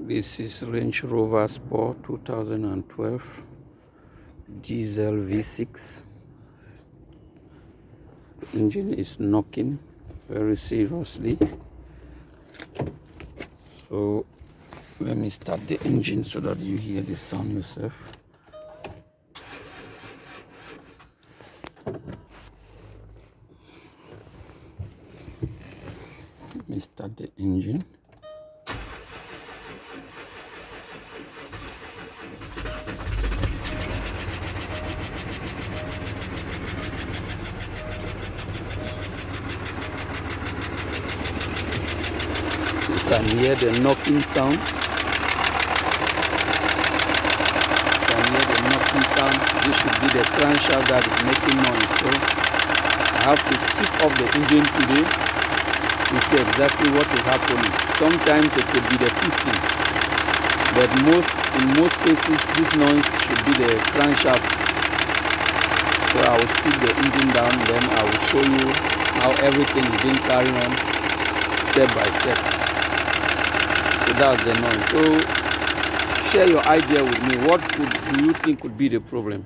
This is Range Rover Sport 2012 diesel V6. The engine is knocking very seriously, so let me start the engine so that you hear the sound yourself. Let me start the engine. You can hear the knocking sound. This should be the crankshaft that is making noise. So I have to tip off the engine today to see exactly what is happening. Sometimes it could be the piston, but in most cases this noise should be the crankshaft. So I will strip the engine down, then I will show you how everything is being carried on step by step. So that's the noise. So share your idea with me. What do you think could be the problem?